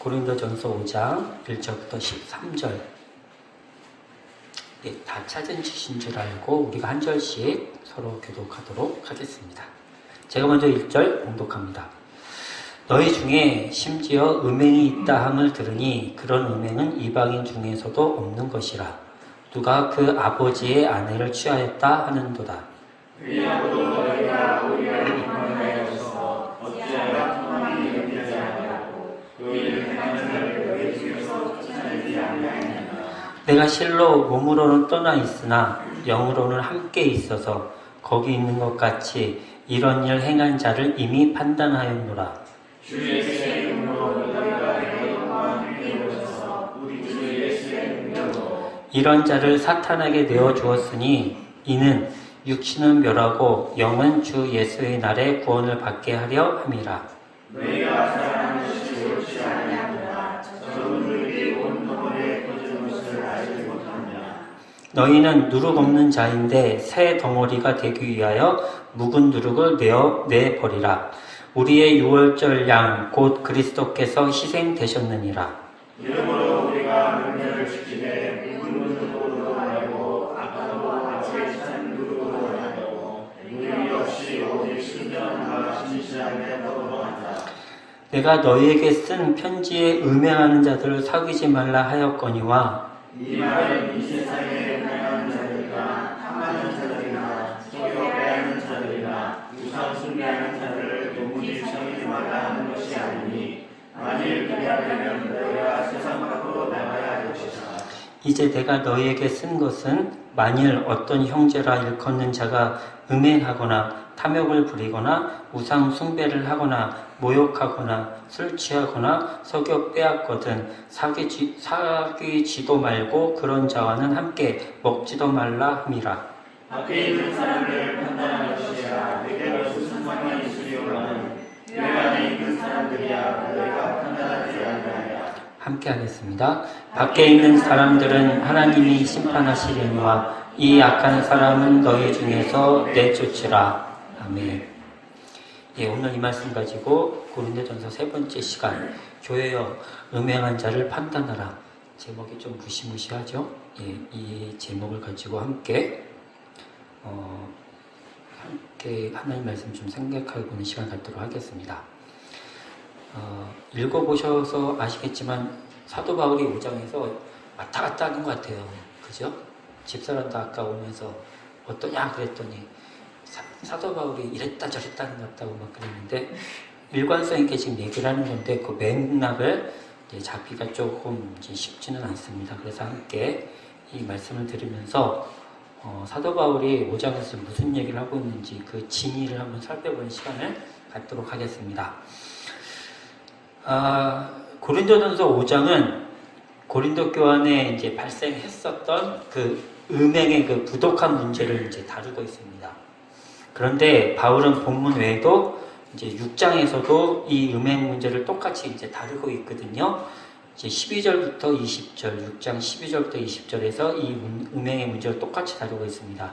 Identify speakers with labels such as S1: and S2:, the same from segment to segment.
S1: 고린도전서 5장 1절부터 13절. 다 찾은 지신 줄 알고 우리가 한 절씩 서로 교독하도록 하겠습니다. 제가 먼저 1절 봉독합니다. 너희 중에 심지어 음행이 있다 함을 들으니 그런 음행은 이방인 중에서도 없는 것이라. 누가 그 아버지의 아내를 취하였다 하는도다.
S2: 그리하고도 너희가 우리를 비판하여서 어찌하여 통함이 일으키지 아니하고 그 일을 행하는 자를 너희 중에서 쫓아내지 아니하느냐.
S1: 내가 실로 몸으로는 떠나 있으나 영으로는 함께 있어서 거기 있는 것 같이 이런 일 행한 자를 이미 판단하였노라.
S2: 주 예수의 이름으로 너희가 내가 영광 함께 오셔서 우리 주 예수의 능력으로
S1: 이런 자를 사탄에게 내어주었으니 이는 육신은 멸하고 영은 주 예수의 날에 구원을 받게 하려 함이라.
S2: 너희가 사랑하는 것이 옳지 아니하노라. 저분들이 온 덩어리에 퍼진 것을 알지 못하느냐.
S1: 너희는 누룩 없는 자인데 새 덩어리가 되기 위하여 묵은 누룩을 내버리라. 우리의 유월절 양 곧 그리스도께서 희생되셨느니라.
S2: 이러므로 우리가 명령을 지키되 묵은 누룩으로 하려고 아까도 앞에 찬 누룩으로 하려고 누룩이 없이 오직 순전함과 진실함에 더불어한다.
S1: 내가 너희에게 쓴 편지에 음행하는 자들을 사귀지 말라 하였거니와
S2: 이 말은 이 세상에 음행하는 자들이나 탐하는 자들이나 속여 빼앗는 자들이나 우상 숭배하는 자들을 도무지 섬기지 말라 하는 것이 아니니 만일 그리하면 너희가 세상 밖으로 나가야 할 것이다.
S1: 이제 내가 너희에게 쓴 것은 만일 어떤 형제라 일컫는 자가 음행하거나 탐욕을 부리거나 우상 숭배를 하거나 모욕하거나 술 취하거나 속여 빼앗거든 사귀지도 말고 그런 자와는 함께 먹지도 말라 함이라.
S2: 밖에 있는 사람들을 판단할 것이야 내게 무슨 상관이 있으리오라는 내 안에 있는 사람들이야 너희가 판단하지 아니하냐.
S1: 함께 하겠습니다. 밖에 있는 사람들은 하나님이 심판하시려니와 이 악한 사람은 너희 중에서 내쫓으라. 아멘. 오늘 이 말씀 가지고 고린도전서 3번째 시간 교회여 음행한 자를 판단하라. 제목이 좀 무시무시하죠? 이 제목을 가지고 함께 하나님 말씀 좀 생각해보는 시간 갖도록 하겠습니다. 읽어보셔서 아시겠지만 사도 바울이 5장에서 왔다 갔다 하는 것 같아요. 그죠? 집사람도 아까 오면서 어떠냐 그랬더니 사도 바울이 이랬다 저랬다 하는 것 같다고 막 그랬는데 일관성 있게 지금 얘기를 하는 건데 그 맥락을 잡기가 조금 쉽지는 않습니다. 그래서 함께 이 말씀을 들으면서 사도 바울이 5장에서 무슨 얘기를 하고 있는지 그 진위를 한번 살펴보는 시간을 갖도록 하겠습니다. 고린도전서 5장은 고린도 교환에 이제 발생했었던 그 음행의 그 부독한 문제를 이제 다루고 있습니다. 그런데 바울은 본문 외에도 이제 6장에서도 이 음행 문제를 똑같이 이제 다루고 있거든요. 이제 12절부터 20절, 6장 12절부터 20절에서 이 음행의 문제를 똑같이 다루고 있습니다.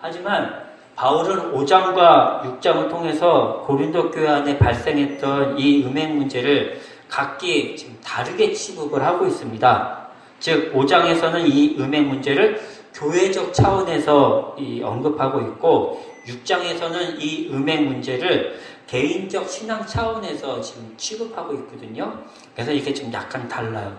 S1: 하지만 바울은 5장과 6장을 통해서 고린도 교회 안에 발생했던 이 음행 문제를 각기 지금 다르게 취급을 하고 있습니다. 즉 5장에서는 이 음행 문제를 교회적 차원에서 언급하고 있고 6장에서는 이 음행 문제를 개인적 신앙 차원에서 지금 취급하고 있거든요. 그래서 이게 좀 약간 달라요.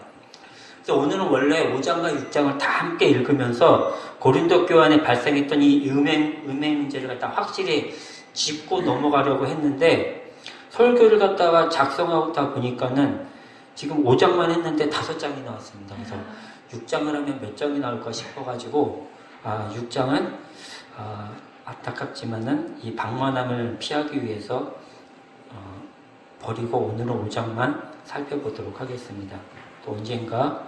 S1: 그래서 오늘은 원래 5장과 6장을 다 함께 읽으면서 고린도 교회 안에 발생했던 이 음행 문제를 갖다 확실히 짚고 넘어가려고 했는데 설교를 갖다가 작성하다 보니까는 지금 5장만 했는데 5장이 나왔습니다. 그래서 6장을 하면 몇 장이 나올까 싶어가지고 6장은 안타깝지만은 이 방만함을 피하기 위해서 버리고 오늘은 5장만 살펴보도록 하겠습니다. 또 언젠가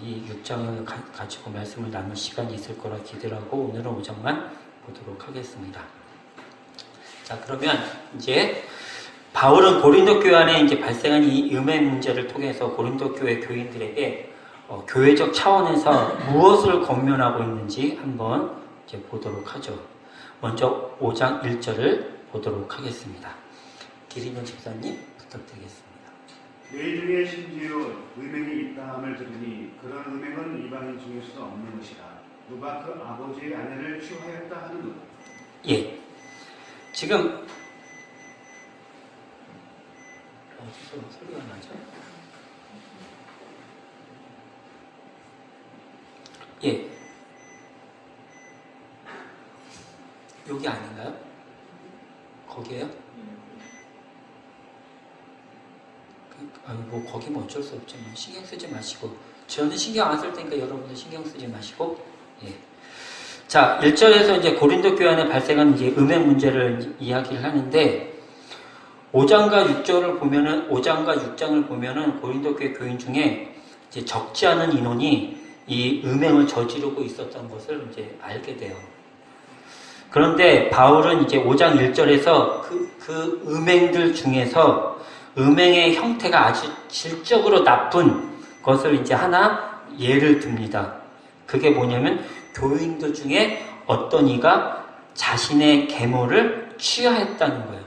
S1: 이 6장을 가지고 말씀을 나눌 시간이 있을 거라 기대를 하고 오늘은 5장만 보도록 하겠습니다. 자, 그러면 이제 바울은 고린도 교회 안에 이제 발생한 이 음행 문제를 통해서 고린도 교회 교인들에게 교회적 차원에서 무엇을 권면하고 있는지 한번 이제 보도록 하죠. 먼저 5장 1절을 보도록 하겠습니다. 기린용 집사님 부탁드리겠습니다.
S3: 너희 중에 심지어 음행이 있다함을 들으니 그런 음행은 이방인 중에서도 없는 것이라. 누가 그 아버지의 아내를 취하였다 하는가?
S1: 예. 지금 어디서 소리가 나죠? 예. 여기 아닌가요? 거기에요? 뭐 거기 뭐 어쩔 수 없죠. 신경 쓰지 마시고, 저는 신경 안 쓸 테니까 여러분들 신경 쓰지 마시고. 예. 자, 1절에서 이제 고린도 교회 안에 발생한 이제 음행 문제를 이야기를 하는데, 5장과 6장을 보면은 고린도 교회 교인 중에 이제 적지 않은 인원이 이 음행을 저지르고 있었던 것을 이제 알게 돼요. 그런데 바울은 이제 5장 1절에서 그 음행들 중에서 음행의 형태가 아주 질적으로 나쁜 것을 이제 하나 예를 듭니다. 그게 뭐냐면 교인들 중에 어떤 이가 자신의 계모를 취하했다는 거예요.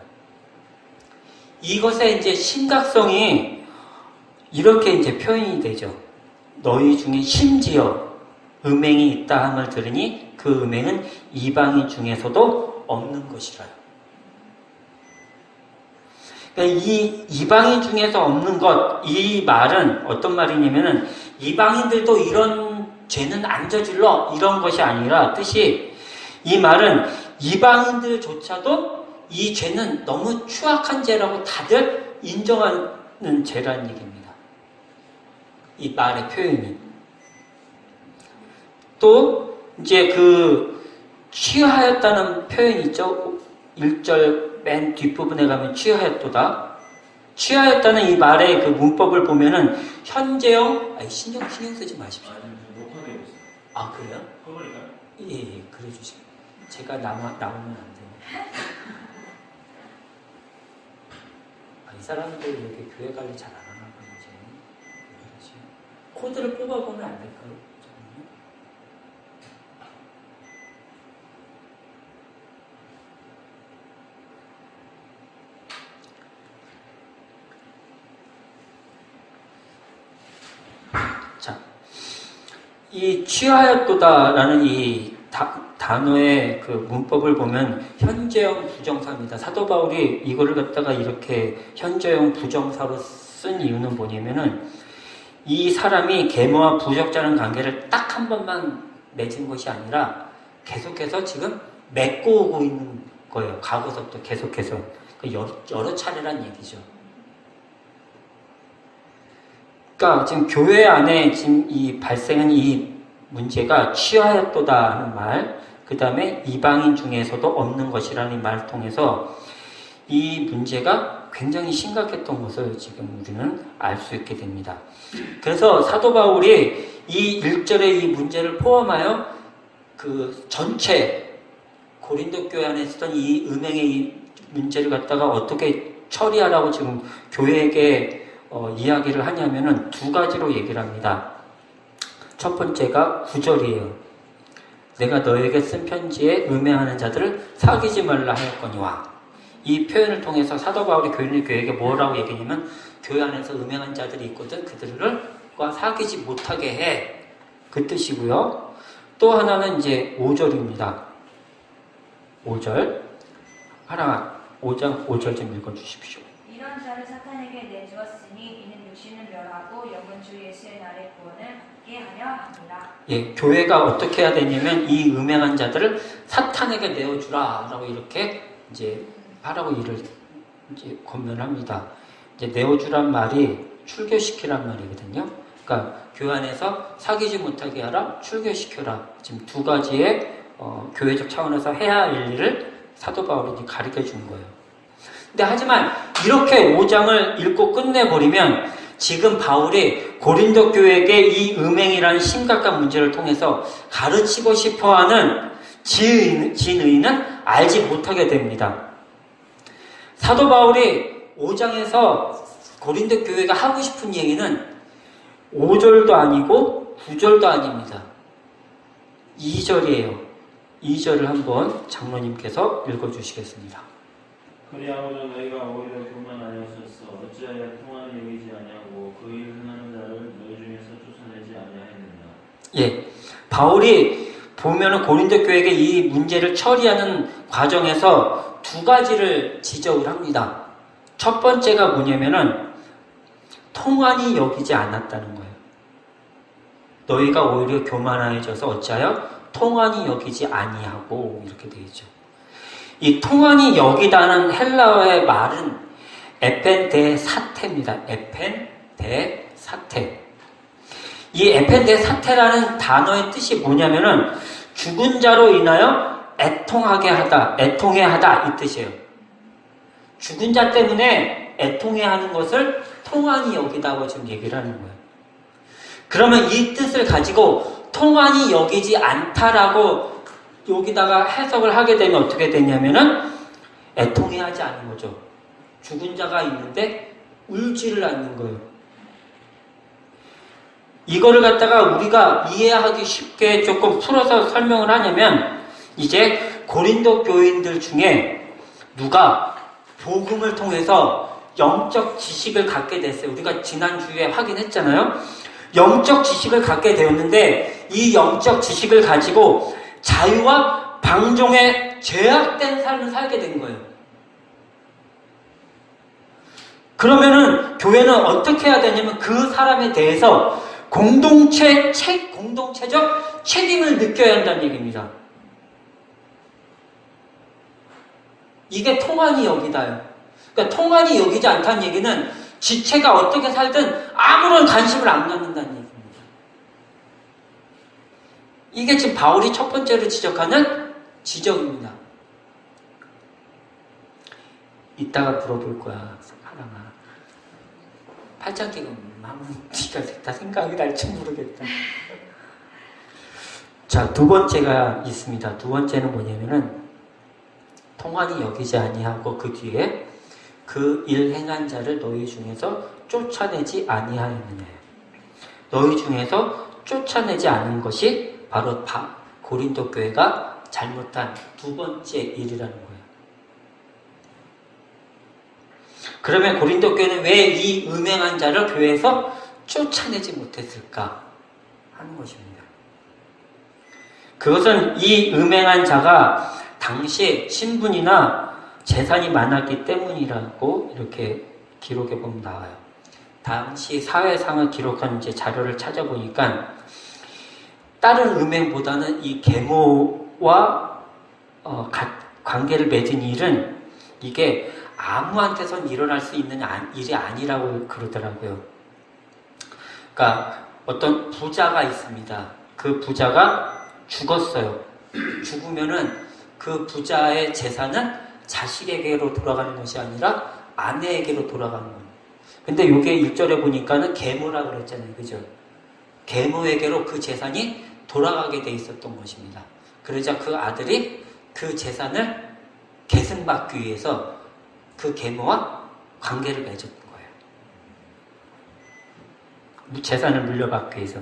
S1: 이것의 이제 심각성이 이렇게 이제 표현이 되죠. 너희 중에 심지어 음행이 있다 함을 들으니 그 음행은 이방인 중에서도 없는 것이라요. 그러니까 이 이방인 중에서 없는 것, 이 말은 어떤 말이냐면은 이방인들도 이런 죄는 안 저질러 이런 것이 아니라 뜻이, 이 말은 이방인들조차도 이 죄는 너무 추악한 죄라고 다들 인정하는 죄라는 얘기입니다. 이 말의 표현이. 또 이제 그 취하였다는 표현이 있죠. 1절 맨 뒷부분에 가면 취하였도다. 취하였다는 이 말의 그 문법을 보면은 현재형, 신경 쓰지 마십시오.
S2: 녹화되고 있어요.
S1: 아, 그래요?
S2: 커버릴까요?
S1: 예, 그래 주세요. 제가 나오면 안 돼요. 이 사람들 이렇게 교회 관리 잘 안 하나 보지. 코드를 뽑아보면 안 될까요? 자, 이 취하였도다라는 이 단어의 그 문법을 보면 현재형 부정사입니다. 사도 바울이 이거를 갖다가 이렇게 현재형 부정사로 쓴 이유는 뭐냐면은 이 사람이 계모와 부적절한 관계를 딱 한 번만 맺은 것이 아니라 계속해서 지금 맺고 오고 있는 거예요. 과거서부터 계속해서. 여러 차례란 얘기죠. 그러니까 지금 교회 안에 지금 이 발생한 이 문제가 취하였도다 하는 말, 그 다음에 이방인 중에서도 없는 것이라는 말을 통해서 이 문제가 굉장히 심각했던 것을 지금 우리는 알 수 있게 됩니다. 그래서 사도 바울이 이 1절의 이 문제를 포함하여 그 전체 고린도 교회 안에 있었던 이 음행의 이 문제를 갖다가 어떻게 처리하라고 지금 교회에게 이야기를 하냐면은 두 가지로 얘기를 합니다. 첫 번째가 9절이에요. 내가 너에게 쓴 편지에 음행하는 자들을 사귀지 말라 하였거니와. 이 표현을 통해서 사도 바울이 교회에게 뭐라고 얘기하냐면 교회 안에서 음행한 자들이 있거든. 그들과 사귀지 못하게 해. 그 뜻이고요. 또 하나는 이제 5절입니다. 5절. 5장 5절 좀 읽어주십시오.
S4: 이런 자를 사탄에게 내주었으니 이는 육신을 멸하고 영은 주 예수의 날에 구원을 받게 하려 합니다.
S1: 예, 교회가 어떻게 해야 되냐면 이 음행한 자들을 사탄에게 내어주라 라고 이렇게 이제 하라고 이를 이제 권면합니다. 이제 내어주란 말이 출교시키란 말이거든요. 그러니까 교회 안에서 사귀지 못하게 하라, 출교시켜라. 지금 두 가지의 교회적 차원에서 해야 할 일을 사도 바울이 가르쳐 준 거예요. 근데 하지만 이렇게 5장을 읽고 끝내버리면 지금 바울이 고린도 교회에게 이 음행이라는 심각한 문제를 통해서 가르치고 싶어하는 진의는 알지 못하게 됩니다. 사도 바울이 5장에서 고린도 교회가 하고 싶은 얘기는 5절도 아니고 9절도 아닙니다. 2절이에요. 2절을 한번 장로님께서 읽어주시겠습니다.
S2: 그리하고도 너희가 오히려 교만하였었어. 어찌하여 통한이 여기지 아니하고 그 일 행하는 자를 너희 중에서 쫓아내지 아니하였느냐.
S1: 예, 바울이 보면은 고린도 교회에게 이 문제를 처리하는 과정에서 두 가지를 지적을 합니다. 첫 번째가 뭐냐면은 통한이 여기지 않았다는 거예요. 너희가 오히려 교만하여져서 어찌하여 통한이 여기지 아니하고 이렇게 되어 있죠. 이 통한이 여기다는 헬라어의 말은 에펜데 사테입니다. 에펜데 사테. 이 에펜데 사테라는 단어의 뜻이 뭐냐면은 죽은 자로 인하여 애통하게 하다, 애통해 하다 이 뜻이에요. 죽은 자 때문에 애통해 하는 것을 통한이 여기다고 지금 얘기를 하는 거예요. 그러면 이 뜻을 가지고 통한이 여기지 않다라고 여기다가 해석을 하게 되면 어떻게 되냐면은 애통해 하지 않은 거죠. 죽은 자가 있는데 울지를 않는 거예요. 이거를 갖다가 우리가 이해하기 쉽게 조금 풀어서 설명을 하냐면 이제 고린도 교인들 중에 누가 복음을 통해서 영적 지식을 갖게 됐어요. 우리가 지난주에 확인했잖아요. 영적 지식을 갖게 되었는데 이 영적 지식을 가지고 자유와 방종에 제약된 삶을 살게 된 거예요. 그러면은 교회는 어떻게 해야 되냐면 그 사람에 대해서 공동체적 책임을 느껴야 한다는 얘기입니다. 이게 통한이 여기다요. 그러니까 통한이 여기지 않다는 얘기는 지체가 어떻게 살든 아무런 관심을 안 갖는다는 얘기입니다. 이게 지금 바울이 첫 번째로 지적하는 지적입니다. 이따가 물어볼 거야, 하나가. 팔짱끼고 네가 다 생각이 날지 모르겠다. 자, 두 번째가 있습니다. 두 번째는 뭐냐면은 통한이 여기지 아니하고 그 뒤에 그 일 행한 자를 너희 중에서 쫓아내지 아니하였느냐. 너희 중에서 쫓아내지 않은 것이 바로 고린도 교회가 잘못한 두 번째 일이라는 거예요. 그러면 고린도 교회는 왜 이 음행한 자를 교회에서 쫓아내지 못했을까 하는 것입니다. 그것은 이 음행한 자가 당시 신분이나 재산이 많았기 때문이라고 이렇게 기록해 보면 나와요. 당시 사회상을 기록한 이제 자료를 찾아보니까 다른 음행보다는 이 계모와 관계를 맺은 일은 이게 아무한테선 일어날 수 있는 일이 아니라고 그러더라고요. 그러니까 어떤 부자가 있습니다. 그 부자가 죽었어요. 죽으면은 그 부자의 재산은 자식에게로 돌아가는 것이 아니라 아내에게로 돌아가는 거예요. 근데 이게 1절에 보니까는 계모라고 그랬잖아요. 그죠? 계모에게로 그 재산이 돌아가게 돼 있었던 것입니다. 그러자 그 아들이 그 재산을 계승받기 위해서 그 계모와 관계를 맺었던 거예요. 재산을 물려받기 위해서.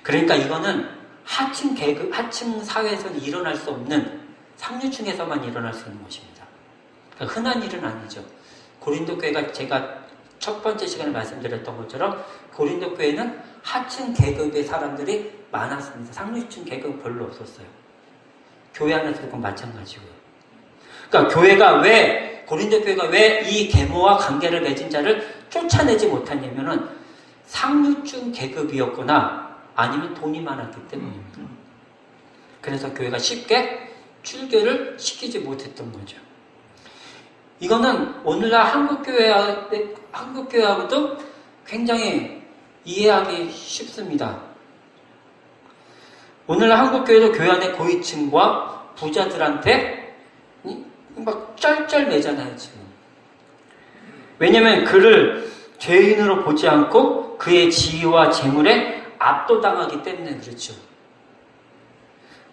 S1: 그러니까 이거는 하층 계급, 하층 사회에서는 일어날 수 없는 상류층에서만 일어날 수 있는 것입니다. 그러니까 흔한 일은 아니죠. 고린도 교회가 제가 첫 번째 시간에 말씀드렸던 것처럼 고린도 교회는 하층 계급의 사람들이 많았습니다. 상류층 계급은 별로 없었어요. 교회 안에서도 그건 마찬가지고요. 그러니까 고린도 교회가 왜 이 계모와 관계를 맺은 자를 쫓아내지 못했냐면은 상류층 계급이었거나 아니면 돈이 많았기 때문입니다. 그래서 교회가 쉽게 출교를 시키지 못했던 거죠. 이거는 오늘날 한국교회하고도 굉장히 이해하기 쉽습니다. 오늘날 한국교회도 교회 안에 고위층과 부자들한테 막 쩔쩔매잖아요, 지금. 왜냐면 그를 죄인으로 보지 않고 그의 지위와 재물에 압도당하기 때문에 그렇죠.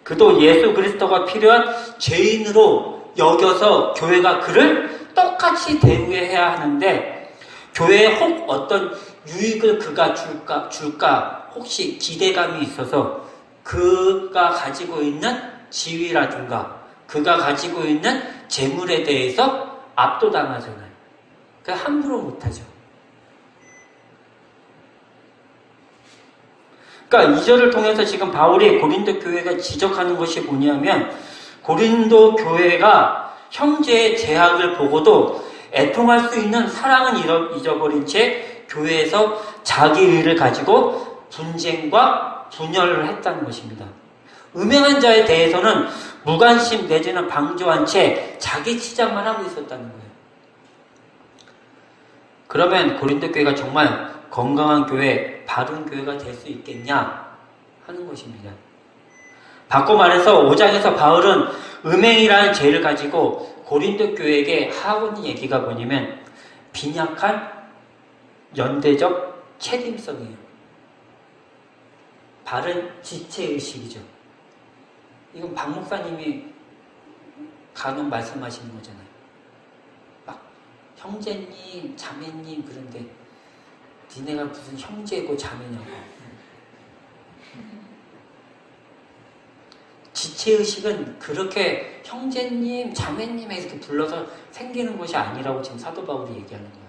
S1: 그도 예수 그리스도가 필요한 죄인으로 여겨서 교회가 그를 똑같이 대우해야 하는데 교회에 혹 어떤 유익을 그가 줄까 혹시 기대감이 있어서 그가 가지고 있는 지위라든가 그가 가지고 있는 재물에 대해서 압도당하잖아요. 그러니까 함부로 못하죠. 그러니까 2절을 통해서 지금 바울이 고린도 교회가 지적하는 것이 뭐냐면 고린도 교회가 형제의 죄악을 보고도 애통할 수 있는 사랑은 잊어버린 채 교회에서 자기 의를 가지고 분쟁과 분열을 했다는 것입니다. 음행한 자에 대해서는 무관심 내지는 방조한 채 자기 치장만 하고 있었다는 거예요. 그러면 고린도 교회가 정말 건강한 교회, 바른 교회가 될 수 있겠냐 하는 것입니다. 바꿔 말해서 5장에서 바울은 음행이라는 죄를 가지고 고린도 교회에게 하고 있는 얘기가 뭐냐면 빈약한 연대적 책임성이에요. 바른 지체의식이죠. 이건 박 목사님이 간혹 말씀하시는 거잖아요. 막 형제님, 자매님 그런데 니네가 무슨 형제고 자매냐고. 지체의식은 그렇게 형제님, 자매님 이렇게 불러서 생기는 것이 아니라고 지금 사도 바울이 얘기하는 거예요.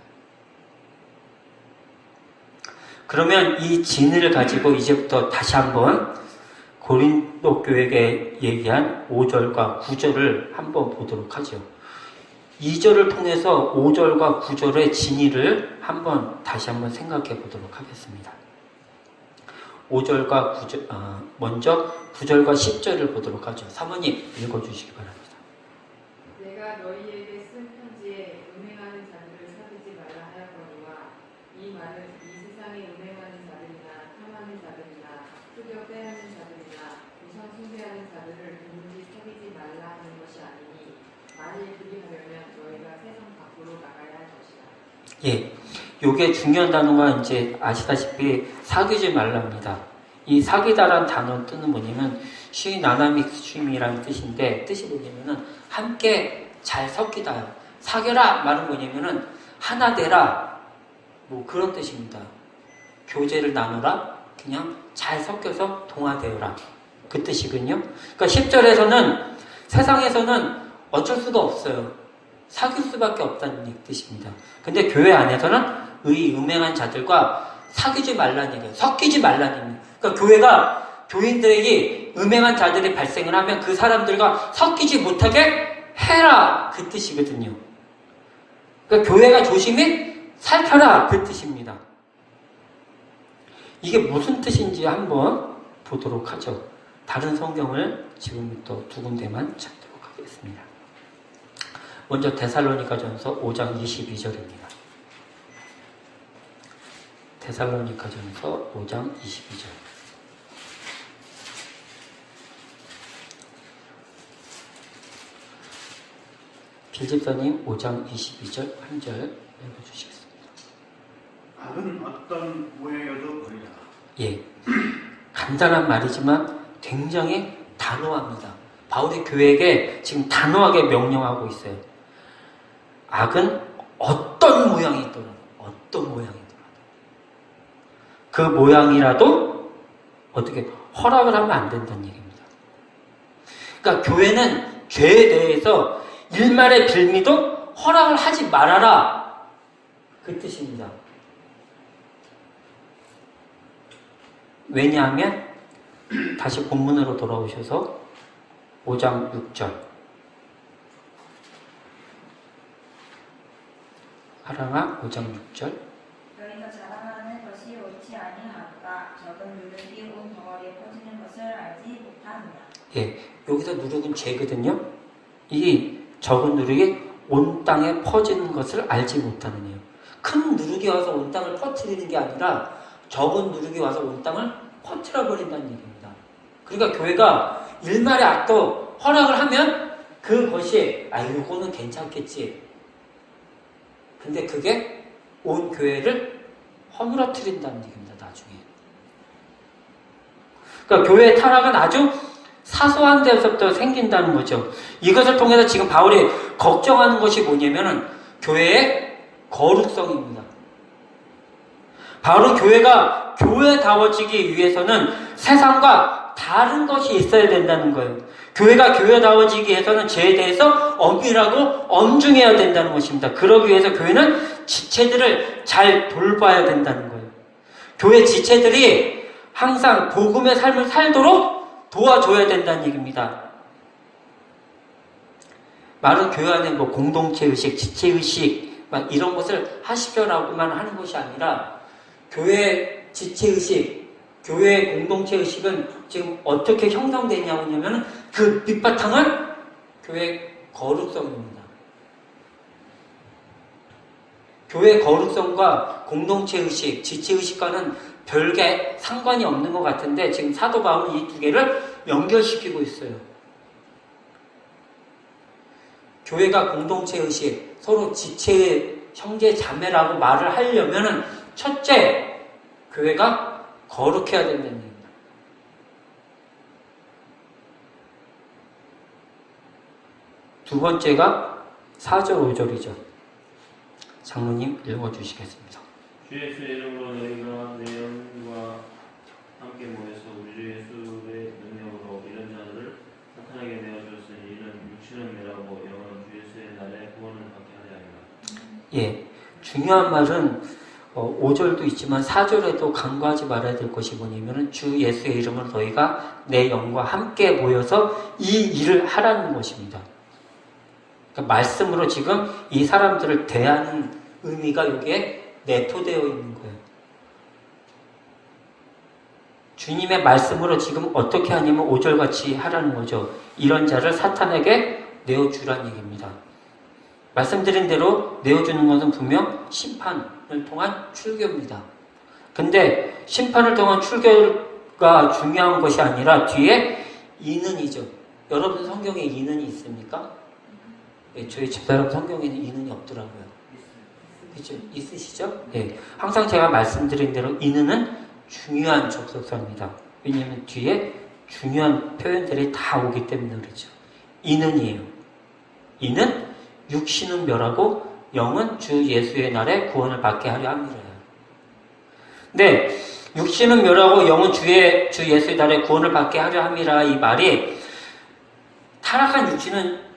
S1: 그러면 이 진을 가지고 이제부터 다시 한번 고린도 교회에 얘기한 5절과 9절을 한번 보도록 하죠. 2절을 통해서 5절과 9절의 진의를 다시 한번 생각해 보도록 하겠습니다. 5절과 9절, 먼저 9절과 10절을 보도록 하죠. 사모님 읽어주시기 바랍니다.
S5: 내가 너희에게 쓴 편지에 음행하는 자들을 사귀지 말라 하였거니와 이 말은 이 세상에 음행하는 자들이나 탐하는 자들이나 수려 빼앗는 자들이나 우상 숭배하는 자들을 도무지 사귀지 말라 하는 것이 아니니 만일 그리하려면 너희가 세상 밖으로 나가야 할 것이다.
S1: 예, 요게 중요한 단어가 이제 아시다시피 사귀지 말랍니다. 이 사귀다란 단어 뜻은 뭐냐면 시나나믹스춤이라는 뜻인데 뜻이 뭐냐면은 함께 잘 섞이다요. 사귀라 말은 뭐냐면은 하나 되라 뭐 그런 뜻입니다. 교제를 나누라 그냥 잘 섞여서 동화되어라 그 뜻이군요. 그러니까 10절에서는 세상에서는 어쩔 수가 없어요. 사귈 수밖에 없다는 뜻입니다. 근데 교회 안에서는 음행한 자들과 사귀지 말라는 얘기예요. 섞이지 말라는 얘기예요. 그러니까 교회가 교인들에게 음행한 자들이 발생을 하면 그 사람들과 섞이지 못하게 해라 그 뜻이거든요. 그러니까 교회가 조심히 살펴라 그 뜻입니다. 이게 무슨 뜻인지 한번 보도록 하죠. 다른 성경을 지금부터 두 군데만 찾도록 하겠습니다. 먼저 데살로니가전서 5장 22절입니다. 데살로니가전서 5장 22절. 빌집사님 5장 22절 한 절 읽어주시겠습니다.
S3: 악은 어떤 모양이어도 버리라.
S1: 예, 간단한 말이지만 굉장히 단호합니다. 바울이 교회에게 지금 단호하게 명령하고 있어요. 악은 어떤 모양이더라도 그 모양이라도 어떻게 허락을 하면 안 된다는 얘기입니다. 그러니까 교회는 죄에 대해서 일말의 빌미도 허락을 하지 말아라 그 뜻입니다. 왜냐하면 다시 본문으로 돌아오셔서 5장 6절 하랑아 5장 6절
S4: 너희가 자랑하는 것이 옳지 아니하도다. 적은 누룩이 온 덩어리에 퍼지는 것을 알지 못하느냐.
S1: 예, 여기서 누룩은 죄거든요. 이 적은 누룩이 온 땅에 퍼지는 것을 알지 못하느냐. 큰 누룩이 와서 온 땅을 퍼뜨리는 게 아니라 적은 누룩이 와서 온 땅을 퍼뜨려 버린다는 얘기입니다. 그러니까 교회가 일말의 악도 허락을 하면 그것이 이거는 괜찮겠지. 근데 그게 온 교회를 허물어뜨린다는 얘기입니다. 나중에. 그러니까 교회의 타락은 아주 사소한 데서부터 생긴다는 거죠. 이것을 통해서 지금 바울이 걱정하는 것이 뭐냐면은 교회의 거룩성입니다. 바울은 교회가 교회다워지기 위해서는 세상과 다른 것이 있어야 된다는 거예요. 교회가 교회다워지기 위해서는 죄에 대해서 엄밀하고 엄중해야 된다는 것입니다. 그러기 위해서 교회는 지체들을 잘 돌봐야 된다는 거예요. 교회 지체들이 항상 복음의 삶을 살도록 도와줘야 된다는 얘기입니다. 말은 교회 안에 뭐 공동체의식, 지체의식 막 이런 것을 하십시오라고만 하는 것이 아니라 교회 지체의식, 교회 공동체의식은 지금 어떻게 형성되냐고 하냐면 그 밑바탕은 교회 거룩성입니다. 교회 거룩성과 공동체의식, 지체의식과는 별개 상관이 없는 것 같은데 지금 사도 바울은 이 두 개를 연결시키고 있어요. 교회가 공동체의식, 서로 지체의 형제 자매라고 말을 하려면은 첫째, 교회가 거룩해야 된다는 얘기입니다. 두 번째가 4절, 5절이죠. 장로님 읽어주시겠습니다.
S2: 주 예수의 이름으로 너희가 내 영과 함께 모여서 우리 주 예수의 능력으로 이런 자들을 사탄에게 내어주었으니 이는 육신은 매라고 영은 주 예수의 날에 구원을 받게 하려 함이라.
S1: 예, 중요한 말은 5절도 있지만 4절에도 간과하지 말아야 될 것이 뭐냐면 주 예수의 이름으로 너희가 내 영과 함께 모여서 이 일을 하라는 것입니다. 그러니까 말씀으로 지금 이 사람들을 대하는 의미가 여기에 내포되어 있는 거예요. 주님의 말씀으로 지금 어떻게 하냐면 5절같이 하라는 거죠. 이런 자를 사탄에게 내어주라는 얘기입니다. 말씀드린 대로 내어주는 것은 분명 심판을 통한 출교입니다. 근데 심판을 통한 출교가 중요한 것이 아니라 뒤에 이는이죠. 여러분 성경에 이는이 있습니까? 네, 저희 집사람 성경에는 이는이 없더라고요. 그죠? 있으시죠? 네. 항상 제가 말씀드린 대로 이는은 중요한 접속사입니다. 왜냐하면 뒤에 중요한 표현들이 다 오기 때문에 그렇죠. 이는이에요. 이는 육신은 멸하고 영은 주 예수의 날에 구원을 받게 하려 함이라. 네, 육신은 멸하고 영은 주 예수의 날에 구원을 받게 하려 함이라. 이 말이 타락한 육신은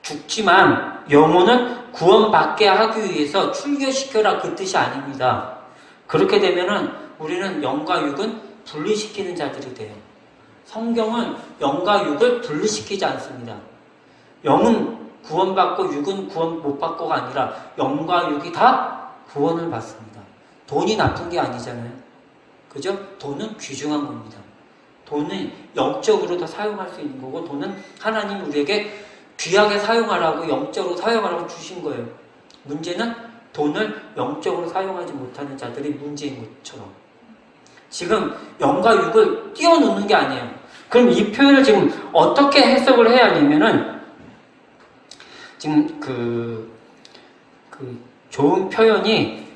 S1: 죽지만 영혼은 구원받게 하기 위해서 출교시켜라 그 뜻이 아닙니다. 그렇게 되면은 우리는 영과 육은 분리시키는 자들이 돼요. 성경은 영과 육을 분리시키지 않습니다. 영은 구원받고 육은 구원 못 받고가 아니라 영과 육이 다 구원을 받습니다. 돈이 나쁜 게 아니잖아요. 그죠? 돈은 귀중한 겁니다. 돈은 영적으로도 사용할 수 있는 거고 돈은 하나님 우리에게 귀하게 사용하라고 영적으로 사용하라고 주신 거예요. 문제는 돈을 영적으로 사용하지 못하는 자들이 문제인 것처럼 지금 영과 육을 띄워놓는 게 아니에요. 그럼 이 표현을 지금 어떻게 해석을 해야 하냐면은 지금 그 좋은 표현이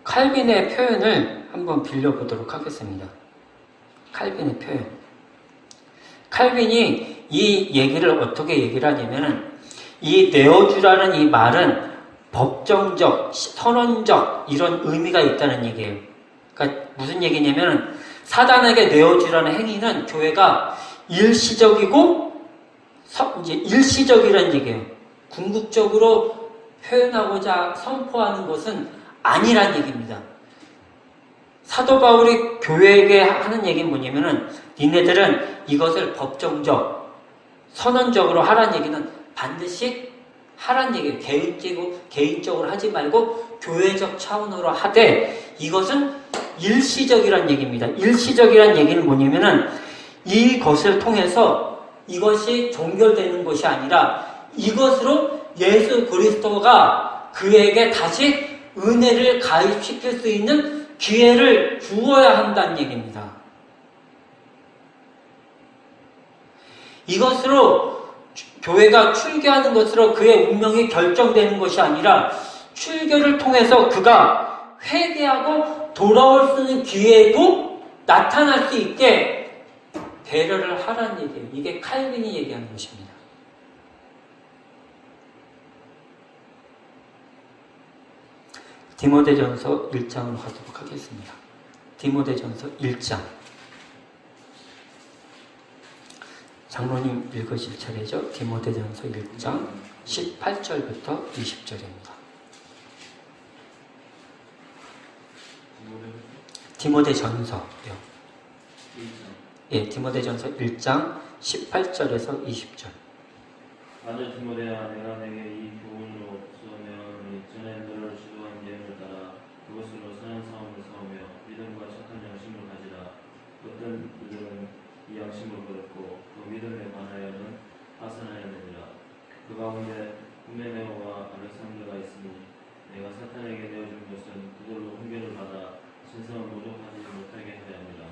S1: 칼빈의 표현을 한번 빌려보도록 하겠습니다. 칼빈의 표현. 칼빈이 이 얘기를 어떻게 얘기를 하냐면은 이 내어주라는 이 말은 법정적, 선언적 이런 의미가 있다는 얘기예요. 그러니까 무슨 얘기냐면은 사단에게 내어주라는 행위는 교회가 일시적이고 이제 일시적이라는 얘기예요. 궁극적으로 표현하고자 선포하는 것은 아니란 얘기입니다. 사도 바울이 교회에게 하는 얘기는 뭐냐면은 니네들은 이것을 법정적, 선언적으로 하란 얘기는 반드시 하란 얘기예요. 개인적으로 하지 말고 교회적 차원으로 하되 이것은 일시적이란 얘기입니다. 일시적이란 얘기는 뭐냐면은 이것을 통해서 이것이 종결되는 것이 아니라 이것으로 예수 그리스도가 그에게 다시 은혜를 가입시킬 수 있는 기회를 주어야 한다는 얘기입니다. 이것으로 교회가 출교하는 것으로 그의 운명이 결정되는 것이 아니라 출교를 통해서 그가 회개하고 돌아올 수 있는 기회도 나타날 수 있게 배려를 하라는 얘기예요. 이게 칼빈이 얘기하는 것입니다. 디모데전서 1장으로 가도록 하겠습니다. 디모데전서 1장 장로님 읽으실 차례죠. 디모데전서 1장 18절부터 20절입니다. 디모데전서요. 예, 디모데전서 1장 18절에서 20절.
S2: 아들 디모데야, 내가 내게 이 교훈을 없으면 전에 너를 지도한 예를 따라 그것으로 선한 싸움을 싸우며 믿음과 착한 양심을 가지라. 어떤 이들은 이 양심을 버렸고 그 믿음에 관하여는 파산하였느니라. 그 가운데 후메네오와 알렉산더가 있으니 내가 사탄에게 내어준 것은 그들로 훈계를 받아 신성을 모독하지 못하게 하려 합니다.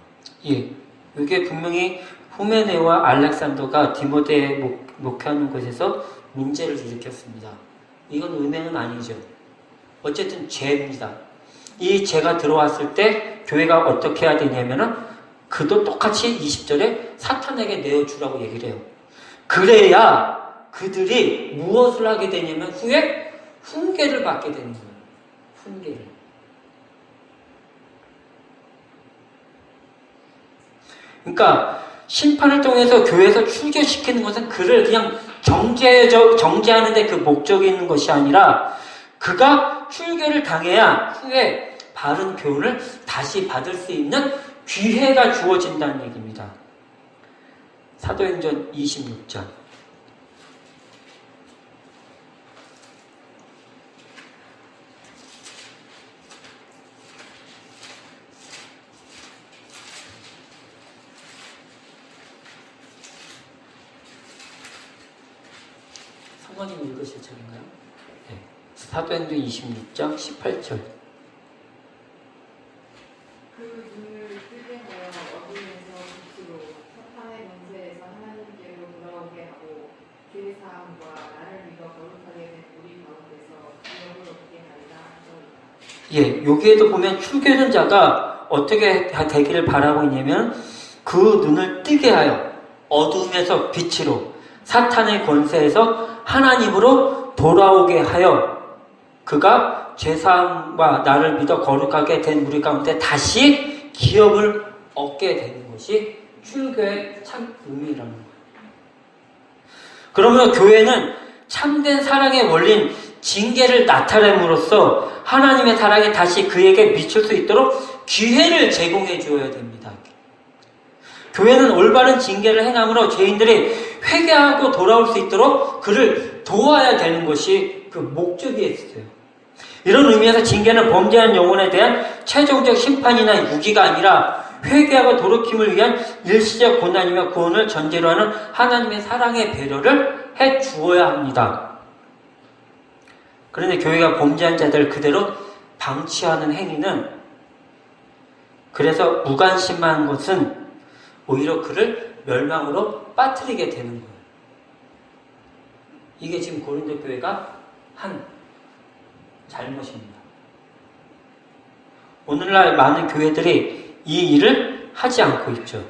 S1: 예, 이게 분명히 후메네와 알렉산더가 디모데에 목회하는 곳에서 문제를 일으켰습니다. 이건 음행은 아니죠. 어쨌든 죄입니다. 이 죄가 들어왔을 때 교회가 어떻게 해야 되냐면은 그도 똑같이 20절에 사탄에게 내어주라고 얘기를 해요. 그래야 그들이 무엇을 하게 되냐면 후에 훈계를 받게 되는 거예요. 훈계를. 그러니까 심판을 통해서 교회에서 출교시키는 것은 그를 그냥 정죄하는 데 그 목적이 있는 것이 아니라 그가 출교를 당해야 후에 바른 교훈을 다시 받을 수 있는 기회가 주어진다는 얘기입니다. 사도행전 26장. 사모님 읽으실 차례인가요? 네. 사도행전 26장 18절.
S5: 그 눈을 뜨게 하여 어둠에서 빛으로 사탄의 권세에서 하나님께로 돌아오게 하고 죄 사함과 나를 믿어 거룩하게 된 우리 가운데서 기업을 얻게 하리라 하더이다.
S1: 예, 여기에도 보면 출교하는 자가 어떻게 되기를 바라고 있냐면 그 눈을 뜨게 하여 어둠에서 빛으로 사탄의 권세에서 하나님으로 돌아오게 하여 그가 죄사함과 나를 믿어 거룩하게 된 우리 가운데 다시 기업을 얻게 되는 것이 출교의 참 의미라는 거예요. 그러면 교회는 참된 사랑의 원리인 징계를 나타냄으로써 하나님의 사랑이 다시 그에게 미칠 수 있도록 기회를 제공해 주어야 됩니다. 교회는 올바른 징계를 행함으로 죄인들이 회개하고 돌아올 수 있도록 그를 도와야 되는 것이 그 목적이 있어요. 이런 의미에서 징계는 범죄한 영혼에 대한 최종적 심판이나 유기가 아니라 회개하고 돌이킴을 위한 일시적 고난이며 구원을 전제로 하는 하나님의 사랑의 배려를 해 주어야 합니다. 그런데 교회가 범죄한 자들 그대로 방치하는 행위는 그래서 무관심한 것은 오히려 그를 멸망으로 빠뜨리게 되는 거예요. 이게 지금 고린도 교회가 한 잘못입니다. 오늘날 많은 교회들이 이 일을 하지 않고 있죠.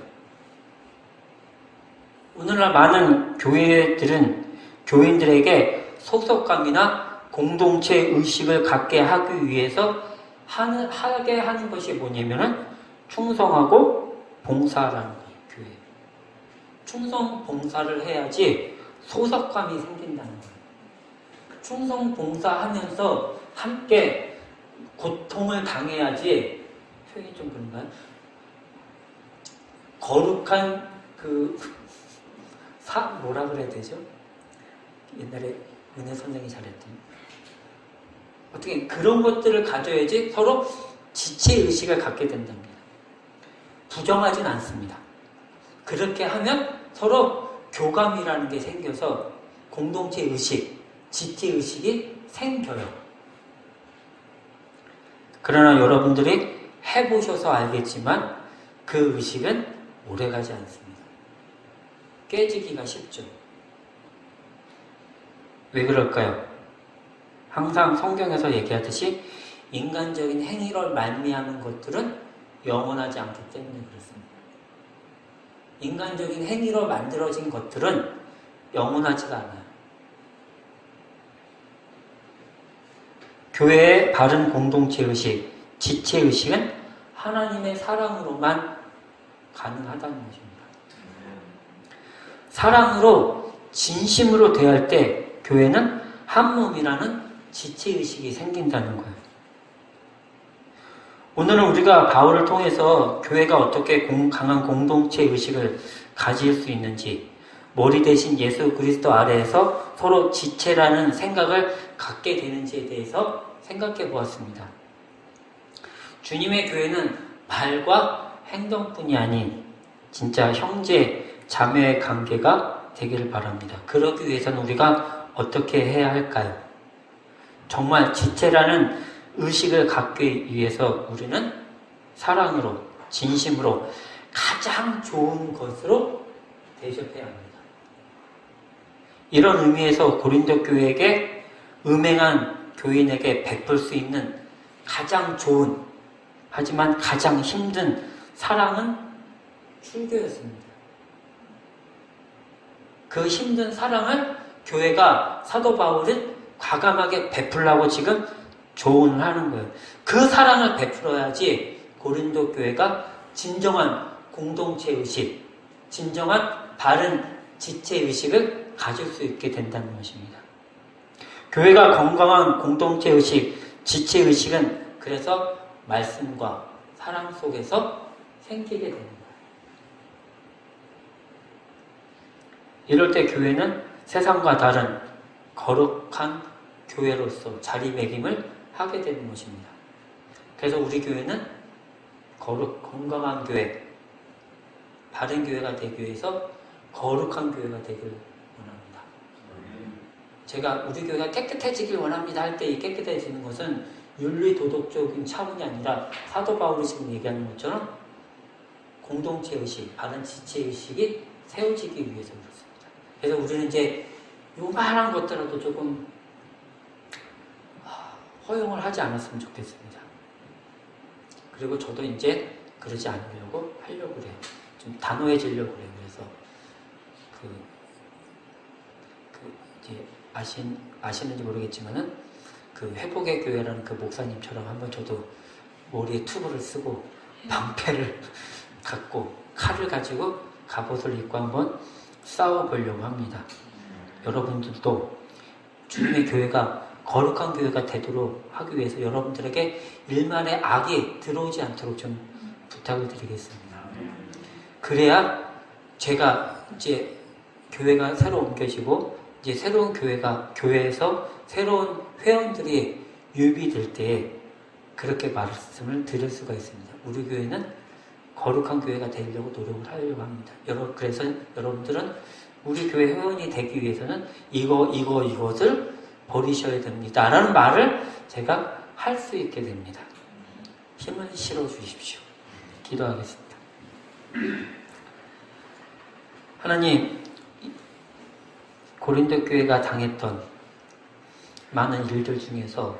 S1: 오늘날 많은 교회들은 교인들에게 속속감이나 공동체 의식을 갖게 하기 위해서 하게 하는 것이 뭐냐면은 충성하고 봉사라는 거예요. 교회. 충성 봉사를 해야지 소속감이 생긴다는 거예요. 충성 봉사하면서 함께 고통을 당해야지 표현이 좀 그런가요? 거룩한 뭐라 그래야 되죠? 옛날에 은혜 선생이 잘했던 어떻게 그런 것들을 가져야지 서로 지체의식을 갖게 된답니다. 부정하진 않습니다. 그렇게 하면 서로 교감이라는 게 생겨서 공동체 의식, 지체의식이 생겨요. 그러나 여러분들이 해보셔서 알겠지만 그 의식은 오래가지 않습니다. 깨지기가 쉽죠. 왜 그럴까요? 항상 성경에서 얘기하듯이 인간적인 행위로 말미암은 것들은 영원하지 않기 때문에 그렇습니다. 인간적인 행위로 만들어진 것들은 영원하지가 않아요. 교회의 바른 공동체의식, 지체의식은 하나님의 사랑으로만 가능하다는 것입니다. 사랑으로 진심으로 대할 때 교회는 한 몸이라는 지체의식이 생긴다는 거예요. 오늘은 우리가 바울을 통해서 교회가 어떻게 강한 공동체 의식을 가질 수 있는지, 머리 대신 예수 그리스도 아래에서 서로 지체라는 생각을 갖게 되는지에 대해서 생각해 보았습니다. 주님의 교회는 말과 행동뿐이 아닌 진짜 형제, 자매의 관계가 되기를 바랍니다. 그러기 위해서는 우리가 어떻게 해야 할까요? 정말 지체라는 의식을 갖기 위해서 우리는 사랑으로, 진심으로 가장 좋은 것으로 대접해야 합니다. 이런 의미에서 고린도 교회에게 음행한 교인에게 베풀 수 있는 가장 좋은, 하지만 가장 힘든 사랑은 출교였습니다. 그 힘든 사랑을 교회가 사도 바울은 과감하게 베풀라고 지금 조언을 하는 거예요. 그 사랑을 베풀어야지 고린도 교회가 진정한 공동체 의식, 진정한 바른 지체 의식을 가질 수 있게 된다는 것입니다. 교회가 건강한 공동체 의식, 지체 의식은 그래서 말씀과 사랑 속에서 생기게 되는 거예요. 이럴 때 교회는 세상과 다른 거룩한 교회로서 자리매김을 하게 되는 것입니다. 그래서 우리 교회는 건강한 교회, 바른 교회가 되기 위해서 거룩한 교회가 되길 원합니다. 제가 우리 교회가 깨끗해지길 원합니다 할 때 이 깨끗해지는 것은 윤리 도덕적인 차원이 아니라 사도 바울이 지금 얘기하는 것처럼 공동체 의식, 바른 지체 의식이 세워지기 위해서 그렇습니다. 그래서 우리는 이제 요만한 것들라도 조금 허용을 하지 않았으면 좋겠습니다. 그리고 저도 이제 그러지 않으려고 하려고 그래요. 좀 단호해지려고 그래요. 그래서 이제 아시는지 모르겠지만은 그 회복의 교회라는 그 목사님처럼 한번 저도 머리에 투브를 쓰고 방패를 갖고 칼을 가지고 갑옷을 입고 한번 싸워보려고 합니다. 여러분들도 주님의 교회가 거룩한 교회가 되도록 하기 위해서 여러분들에게 일만의 악이 들어오지 않도록 좀 부탁을 드리겠습니다. 그래야 제가 이제 교회가 새로 옮겨지고 이제 새로운 교회에서 새로운 회원들이 유입될 때에 그렇게 말씀을 드릴 수가 있습니다. 우리 교회는 거룩한 교회가 되려고 노력을 하려고 합니다. 그래서 여러분들은 우리 교회 회원이 되기 위해서는 이것을 버리셔야 됩니다. 라는 말을 제가 할 수 있게 됩니다. 힘을 실어 주십시오. 기도하겠습니다. 하나님, 고린도 교회가 당했던 많은 일들 중에서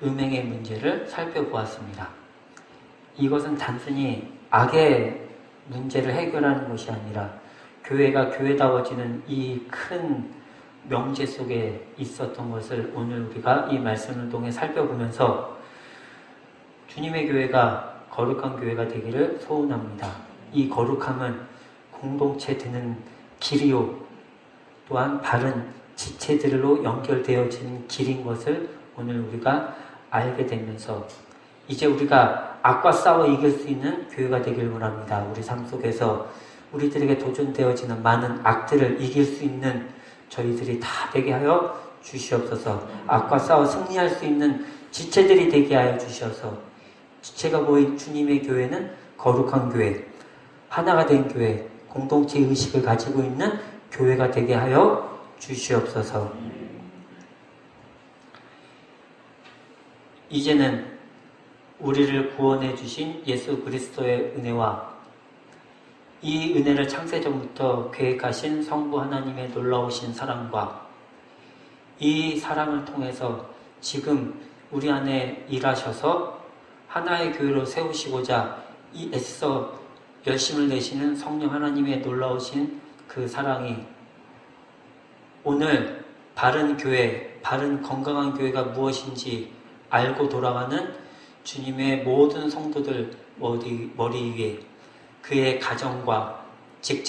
S1: 음행의 문제를 살펴보았습니다. 이것은 단순히 악의 문제를 해결하는 것이 아니라 교회가 교회다워지는 이 큰 명제 속에 있었던 것을 오늘 우리가 이 말씀을 통해 살펴보면서 주님의 교회가 거룩한 교회가 되기를 소원합니다. 이 거룩함은 공동체 되는 길이요, 또한 바른 지체들로 연결되어진 길인 것을 오늘 우리가 알게 되면서 이제 우리가 악과 싸워 이길 수 있는 교회가 되길 원합니다. 우리 삶 속에서 우리들에게 도전되어지는 많은 악들을 이길 수 있는 저희들이 다 되게 하여 주시옵소서. 악과 싸워 승리할 수 있는 지체들이 되게 하여 주셔서 지체가 모인 주님의 교회는 거룩한 교회, 하나가 된 교회, 공동체 의식을 가지고 있는 교회가 되게 하여 주시옵소서. 이제는 우리를 구원해 주신 예수 그리스도의 은혜와 이 은혜를 창세전부터 계획하신 성부 하나님의 놀라우신 사랑과 이 사랑을 통해서 지금 우리 안에 일하셔서 하나의 교회로 세우시고자 이 애써 열심을 내시는 성령 하나님의 놀라우신 그 사랑이 오늘 바른 교회, 바른 건강한 교회가 무엇인지 알고 돌아가는 주님의 모든 성도들 머리 위에 그의 가정과 직장